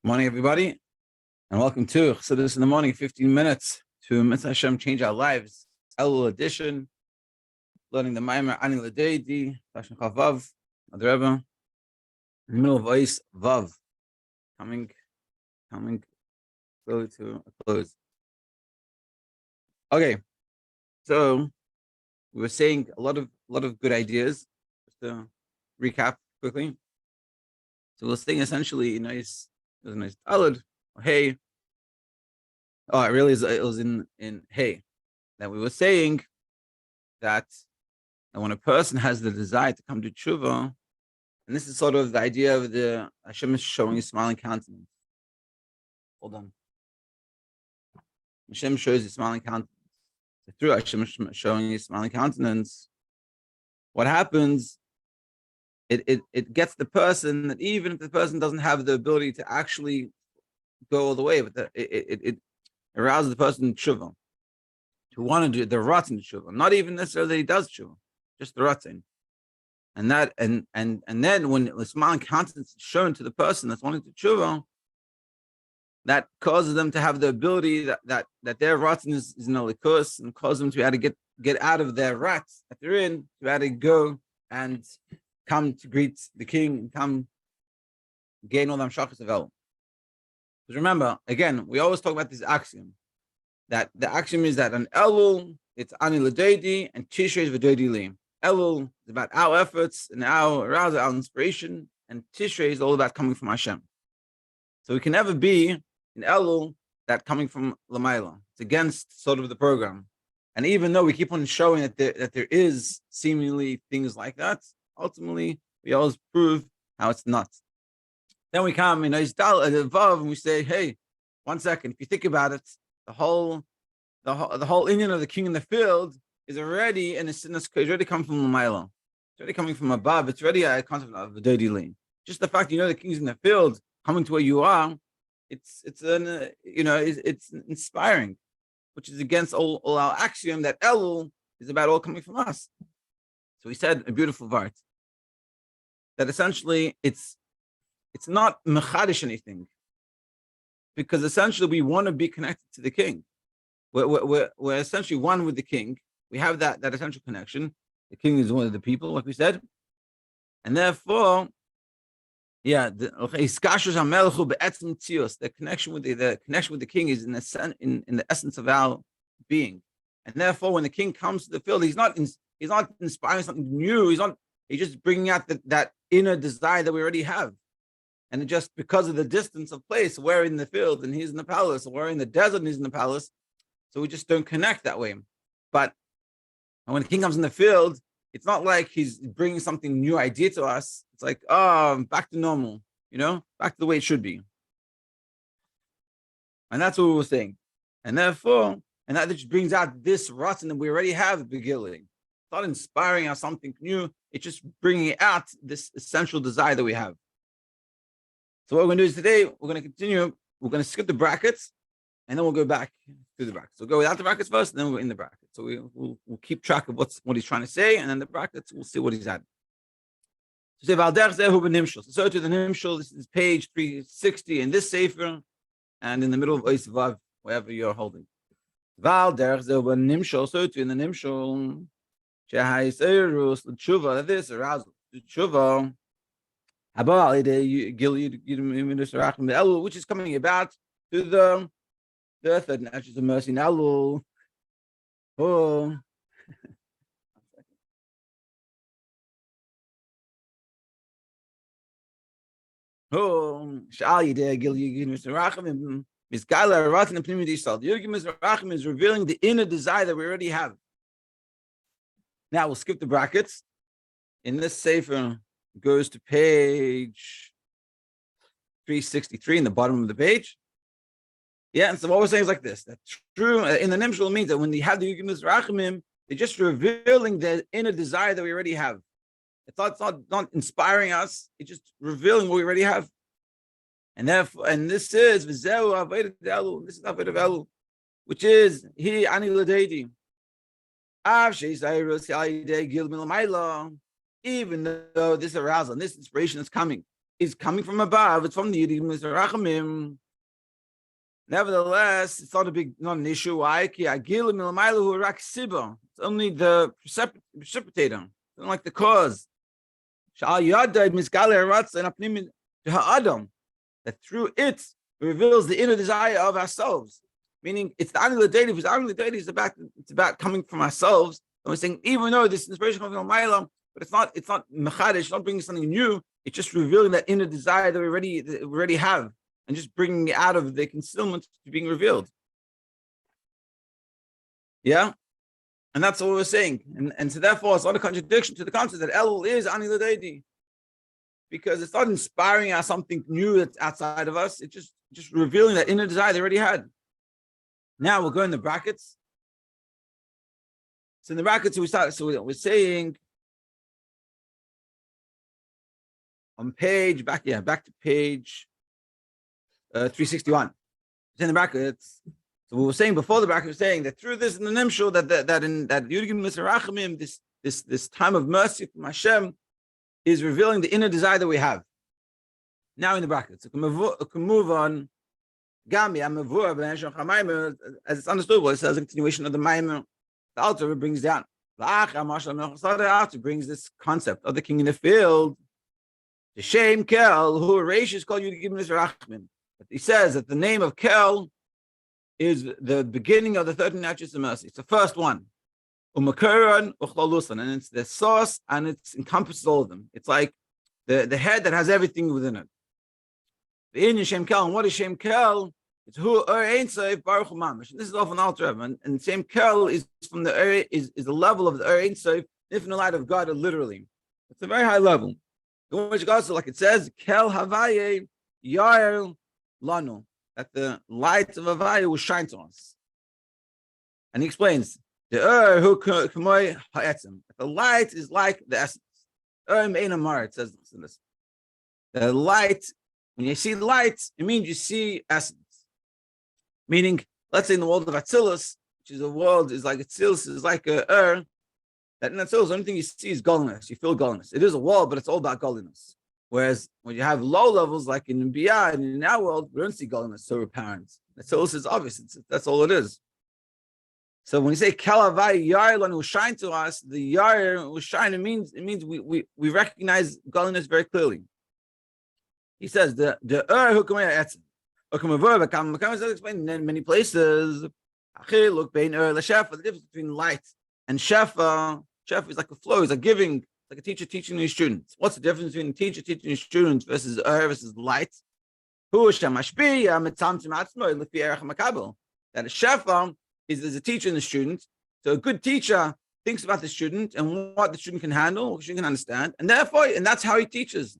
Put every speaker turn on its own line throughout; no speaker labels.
Morning, everybody, and welcome to Chassidus in the Morning, 15 minutes to Mitzvah Hashem Change Our Lives, Elul edition, learning the Maimer Ani Ledodi, Tashon Vav, the Rebbe, in the middle of Weiss, Vav, coming slowly to a close. Okay, so we were saying a lot of good ideas. Just to recap quickly. So we're saying essentially, there's a nice talad, or hey. Oh, it was in hey that we were saying that when a person has the desire to come to teshuvah, and this is sort of the idea of the Hashem is showing a smiling countenance. Hold on. Hashem shows a smiling countenance. So through Hashem showing a smiling countenance, what happens? It gets the person that even if the person doesn't have the ability to actually go all the way, but it arouses the person to teshuvah, to want to do the ratzin teshuvah, not even necessarily that he does teshuvah, just the ratzin, and then when the smiling countenance is shown to the person that's wanting to teshuvah, that causes them to have the ability that their ratzin is in a likus, and causes them to be able to get out of their rats that they're in, to be able to go and come to greet the king and come gain all them shachas of El. Because remember, again, we always talk about this axiom, that the axiom is that an Elul, it's Ani Ledodi, and Tishrei is V'Dodi Li. Elul is about our efforts and our arousal, our inspiration, and Tishrei is all about coming from Hashem. So we can never be in Elul that coming from Lamaila. It's against sort of the program. And even though we keep on showing that there is seemingly things like that, ultimately we always prove how it's not. Then we come in Vav and we say, hey, 1 second. If you think about it, the whole Indian of the king in the field is already in a sinus. It's already come from Lamaila. It's already coming from above. It's already a concept of the dirty lane. Just the fact the king's in the field coming to where you are, it's inspiring, which is against all our axiom that Elul is about all coming from us. So he said a beautiful part that essentially it's not mechadish anything, because essentially we want to be connected to the king. We're essentially one with the king. We have that essential connection. The king is one of the people, like we said, and therefore, the connection with the king is in the essence of our being, and therefore, when the king comes to the field, he's not inspiring something new. He's just bringing out that inner desire that we already have. And just because of the distance of place, we're in the field and he's in the palace, or we're in the desert and he's in the palace. So we just don't connect that way. But when the king comes in the field, it's not like he's bringing something new idea to us. It's like, back to normal, back to the way it should be. And that's what we were saying. And therefore, that just brings out this rotten that we already have beginning. It's not inspiring us something new. It's just bringing out this essential desire that we have. So what we're going to do is today, we're going to continue. We're going to skip the brackets, and then we'll go back to the brackets. So we'll go without the brackets first, and then we're in the brackets. So we'll keep track of what he's trying to say, and then the brackets, we'll see what he's adding. So to the Nimshul, this is page 360 in this Sefer, and in the middle of Ois Vav, wherever you're holding. So to in the Nimshul, this arousal, teshuvah, which is coming about to the third attributes of mercy. Elul. Oh. Is revealing the inner desire that we already have. Now we'll skip the brackets. In this Sefer, goes to page 363 in the bottom of the page. And so what we're saying is like this: that true in the Nimshul means that when they have the Yugimus Rachamim, they're just revealing the inner desire that we already have. It's not inspiring us, it's just revealing what we already have. And therefore, this is V'zeu Avodah Elul, this is Avodah Elul, which is Hi Ani Ledodi. Even though this arousal and this inspiration is coming is coming from above. It's from the Yudim Rachamim. Nevertheless, it's not an issue. Why? It's only the precipitator, like the cause. That through it reveals the inner desire of ourselves. Meaning, it's the Ledodi. Ledodi is about coming from ourselves. And we're saying, even though this inspiration comes from Mailam, but it's not mechadish, it's not bringing something new. It's just revealing that inner desire that we already have, and just bringing it out of the concealment to being revealed. Yeah, and that's what we're saying. And so therefore, it's not a contradiction to the concept that Elul is Ani Ledodi, because it's not inspiring us something new that's outside of us. It's just revealing that inner desire they already had. Now we'll go in the brackets. So in the brackets, we're saying on page back to page 361. It's in the brackets. So we were saying before the bracket, we're saying that through this in the Nimshul, that Yudim Misarachimim, this time of mercy from Hashem, is revealing the inner desire that we have. Now in the brackets, we can move on. As it's understood, it says a continuation of the Maimer. The Alter brings down. The Alter brings this concept of the king in the field. The Shem Kel, who Reish is called Yudim Misarachimim. He says that the name of Kel is the beginning of the 13 attributes of mercy. It's the first one. And it's the source, and it encompasses all of them. It's like the head that has everything within it. The Indian Shem Kel, and what is Shem Kel? It's who Ein Sof Baruch Hu Mamish. And this is often Alter Rebbe. And Shem Kel is from the is the level of the Ein Sof, if in the light of God, literally. It's a very high level. Which goes like it says, Kel Havaye Yair Lanu, that the light of Havaye will shine to us. And he explains, the light is like the essence. It says this. The light, when you see light, it means you see essence. Meaning, let's say in the world of Atzilus, which is a world, is like Atzilus, is like a that in Atzilus, the only thing you see is godliness. You feel godliness. It is a world, but it's all about godliness. Whereas when you have low levels, like in Biyah and in our world, we don't see godliness so apparent. Atzilus is obvious. That's all it is. So when you say Kalavai Yair will shine to us, the Yair will shine. It means we recognize godliness very clearly. He says the Hukamaya Etzim. Explained in many places. Look, the difference between light and shefa. Shefa is like a flow, it's like giving, like a teacher teaching his students. What's the difference between a teacher teaching his students versus versus light? That a shefa is a teacher and a student. So a good teacher thinks about the student and what the student can handle, what the student can understand, and that's how he teaches.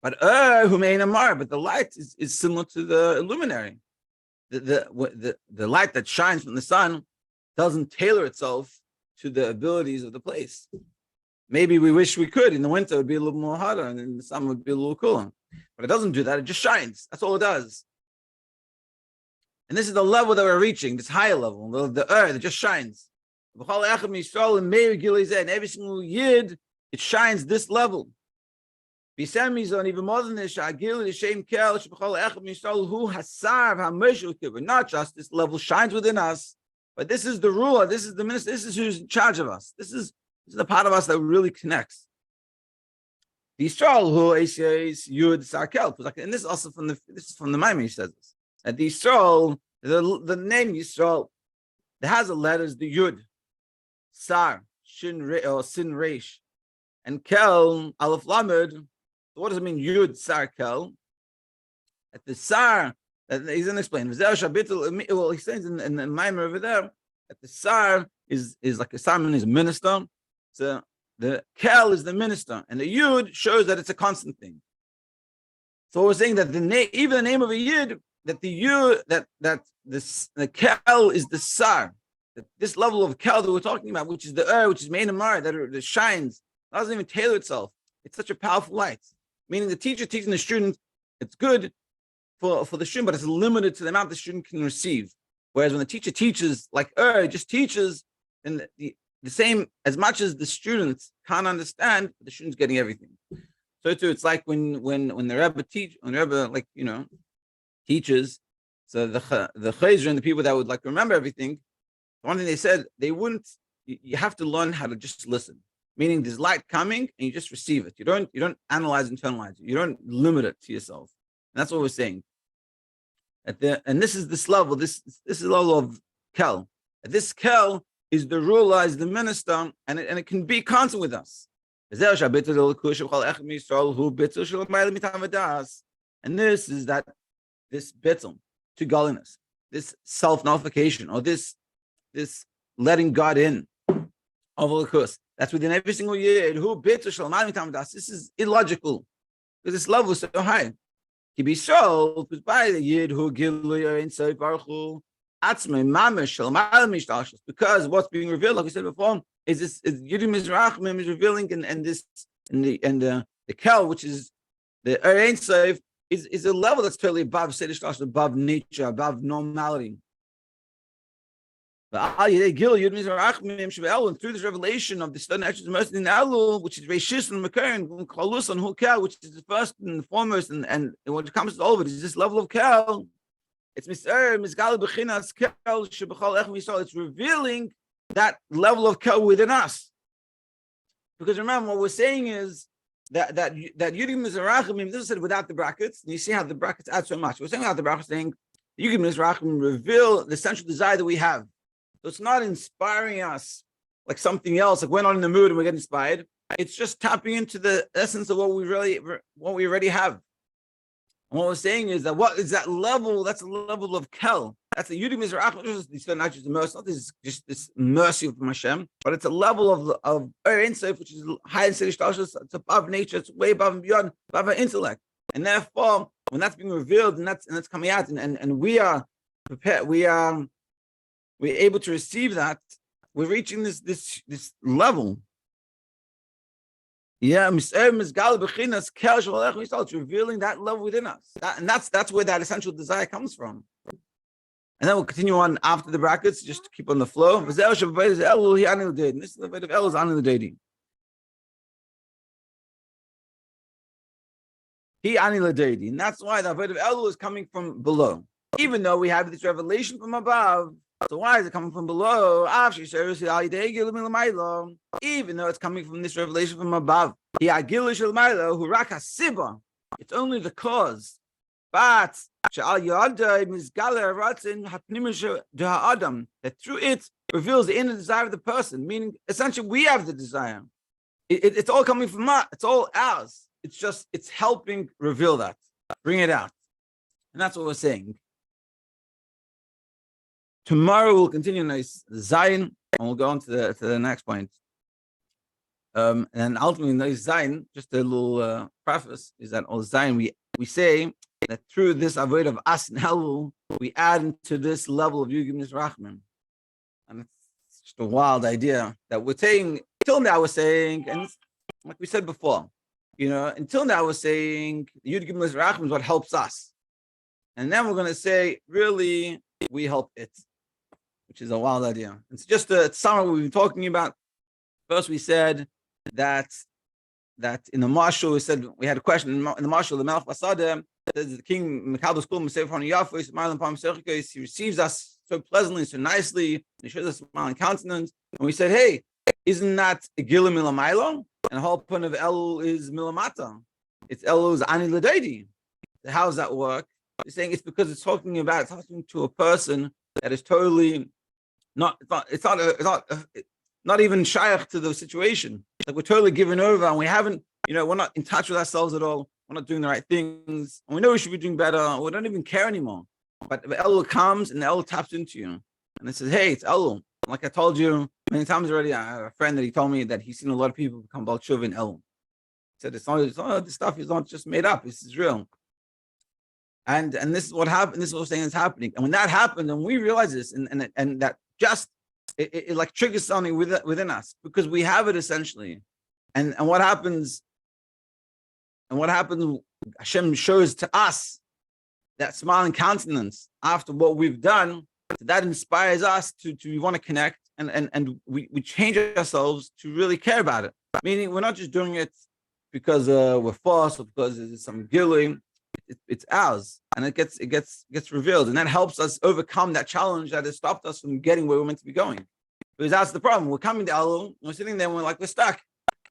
But the light is similar to the luminary. The light that shines from the sun doesn't tailor itself to the abilities of the place. Maybe we wish we could. In the winter, it would be a little more hotter, and in the summer, it would be a little cooler. But it doesn't do that. It just shines. That's all it does. And this is the level that we're reaching, this higher level, the earth, it just shines. And every single yid, it shines this level. Even more than this, not just this level shines within us, but this is the ruler, this is the minister, this is who's in charge of us. This is the part of us that really connects. The Yisrael who is Yud Sarkel, and this is also from the Maimon, he says this. That the Yisrael, the name Yisrael, it has a letters, the Yud, Sar, Shin or Sin Reish, and Kel, Aleph Lamed. What does it mean, Yud Sar Kel? At the Sar, he's going to explain. Well, he says in the Maimon over there, that the Sar is like a Sarman is a minister. So the Kel is the minister, and the Yud shows that it's a constant thing. So we're saying that even the name of a Yud, that the Yud, the Kel is the Sar. That this level of Kel that we're talking about, which is the which is Mein Amar, that shines, doesn't even tailor itself. It's such a powerful light. Meaning the teacher teaching the student, it's good for the student, but it's limited to the amount the student can receive. Whereas when the teacher teaches, like just teaches, and the same, as much as the students can't understand, the student's getting everything. So too, it's like when the Rebbe teaches. So the Chayzer and the people that would like remember everything, one thing they said, they wouldn't. You have to learn how to just listen. Meaning, there's light coming, and you just receive it. You don't analyze, internalize it. You don't limit it to yourself. And that's what we're saying. And this is this level. This is the level of Kel. This Kel is the ruler, is the minister, and it can be constant with us. And this is this bittul to godliness, this self-nullification, or this letting God in of all the that's within every single year. This is illogical because this level is so high. To be so, by the yid who because what's being revealed, like we said before, is this Yidim Mizrachim is revealing, and the Kel, which is the Ein Sof, is a level that's totally above Sedish, above nature, above normality. And through this revelation of the study actions mercy in Elul, which is Reishis and Makarin, Chalus on Hukel, which is the first and foremost, and what comes to all of it is this level of Kel. It's Misgal Bechinas Kel Shebachal Ech Misal. It's revealing that level of Kel within us. Because remember, what we're saying is that Yudim Mizrachim, this is said without the brackets, and you see how the brackets add so much. We're saying without the brackets, saying Yudim Mizrachim reveal the central desire that we have. So it's not inspiring us like something else, like we're not in the mood and we're getting inspired. It's just tapping into the essence of what we already have. And what we're saying is that what is that level? That's a level of Kel. That's a Yudim Mizrachim, not just the mercy, not just this mercy from Hashem, but it's a level of Ein Sof, which is high in Sedish. It's above nature. It's way above and beyond, above our intellect. And therefore, when that's being revealed and that's coming out, and we are prepared, we're able to receive that. We're reaching this level. Yeah, it's revealing that love within us, and that's where that essential desire comes from. And then we'll continue on after the brackets, just to keep on the flow. This is the bit of El is Ani Ledodi. He Ani Ledodi, and that's why the bit of El is coming from below, even though we have this revelation from above. So why is it coming from below? Even though it's coming from this revelation from above. It's only the cause. But that through it reveals the inner desire of the person, meaning essentially we have the desire. It's all coming from us. It's all ours. It's helping reveal that, bring it out. And that's what we're saying. Tomorrow we'll continue nice Zion, and we'll go on to the next point. And ultimately, nice Zion, just a little preface, is that all Zion we say that through this avoid of As and Elul, we add into this level of Yugim Mizrachim. And it's just a wild idea that we're saying, until now we're saying, and like we said before, until now we're saying Yugim Mizrachim is what helps us. And then we're going to say, really, we help it, which is a wild idea. It's just a summary we've been talking about. First, we said that in the marshal, we had a question in the marshal, the Melch Basada, the king Mikal School, he receives us so pleasantly, so nicely, he shows us a smiling countenance, and we said, hey, isn't that Gila Milamailo? And the whole point of Elul is Milamata. It's Elul's Ani Ledodi. How does that work? He's saying it's because it's talking to a person that is totally not even shaykh to the situation. Like we're totally given over, and we haven't, we're not in touch with ourselves at all. We're not doing the right things, and we know we should be doing better. We don't even care anymore. But the Elul comes, and the Elul taps into you, and it says, "Hey, it's Elul." Like I told you many times already, I have a friend that he told me that he's seen a lot of people become Baal Tshuva in Elul. He said, "It's not this stuff is not just made up. This is real." And this is what happened. This is what we're saying is happening. And when that happens, and we realize this, and that just it like triggers something within us because we have it essentially. And what happens? And what happens? Hashem shows to us that smiling countenance after what we've done. That inspires us to want to connect, and we change ourselves to really care about it. Meaning we're not just doing it because we're forced or because there's some gilling. It's ours, and it gets revealed, and that helps us overcome that challenge that has stopped us from getting where we're meant to be going. Because that's the problem. We're coming to Elul, we're sitting there, and we're stuck.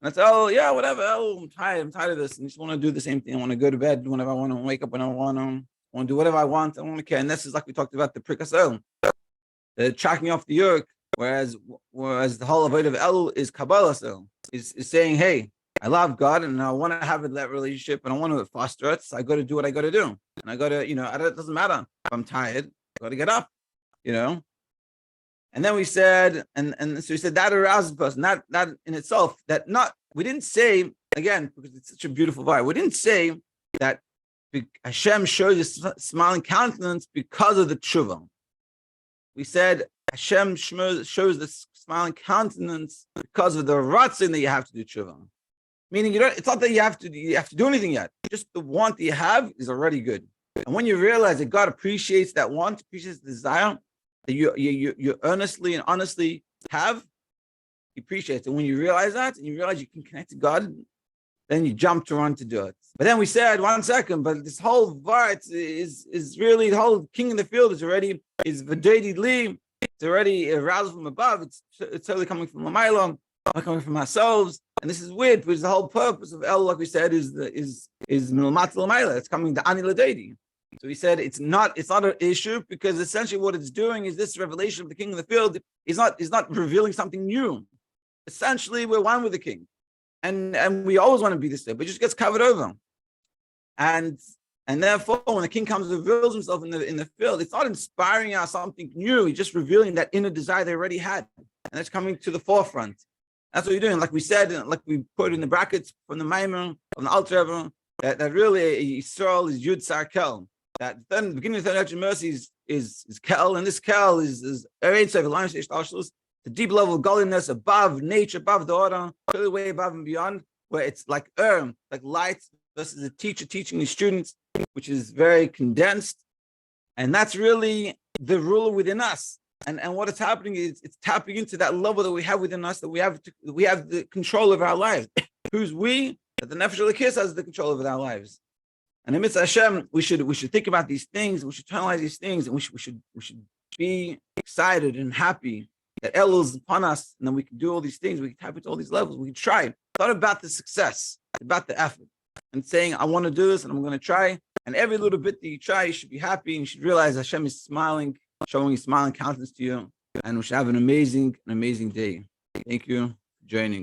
And it's, oh yeah, whatever. Oh, I'm tired of this, and I just want to do the same thing. I want to go to bed whenever I want to, wake up when I want to do whatever I want. I don't want to care. And this is like we talked about the Prikasel, the tracking off the yoke. Whereas the whole avoid of Elul is Kabbalah, so is saying, hey, I love God and I want to have that relationship and I want to foster it. So I got to do what I got to do. And I got to, it doesn't matter if I'm tired, I got to get up, And then we said, and so we said that arouses the person, that in itself, we didn't say, again, because it's such a beautiful vibe, we didn't say that Hashem shows his smiling countenance because of the teshuvah. We said Hashem shows the smiling countenance because of the ratzin that you have to do teshuvah. Meaning, it's not that you have to do anything yet. Just the want that you have is already good. And when you realize that God appreciates that want, appreciates the desire that you earnestly and honestly have, he appreciates it. And when you realize that, and you realize you can connect to God, then you jump to run to do it. But then we said, 1 second, but this whole vart is really, the whole king in the field is Ledodi li. It's already aroused from above. It's totally coming from Lamailon, not coming from ourselves. And this is weird because the whole purpose of El, like we said, is Milmat Lamaila. It's coming to Ani Ledodi. So he said it's not an issue because essentially what it's doing is this revelation of the king in the field is not revealing something new. Essentially, we're one with the king. And we always want to be this way, but it just gets covered over. And therefore, when the king comes and reveals himself in the field, it's not inspiring us something new. He's just revealing that inner desire they already had. And that's coming to the forefront. That's what you're doing. Like we said, like we put in the brackets from the Maimer, from the Alter Rebbe, that really Yisrael is Yud Sar Kel. That then the beginning of the mercy is Kel, and this Kel is the deep level of godliness above nature, above the order, totally way above and beyond, where it's like light versus a teacher teaching his students, which is very condensed. And that's really the ruler within us. And what is happening is it's tapping into that level that we have within us, that we have the control of our lives. Who's we? That the Nefesh Elokis has the control over our lives. And amidst Hashem, we should think about these things, we should internalize these things, and we should be excited and happy that Elul is upon us, and then we can do all these things, we can tap into all these levels, we can try. It's not about the success, it's about the effort. And saying, I want to do this and I'm going to try. And every little bit that you try, you should be happy and you should realize Hashem is smiling, showing his smiling countenance to you. And we should have an amazing day. Thank you for joining.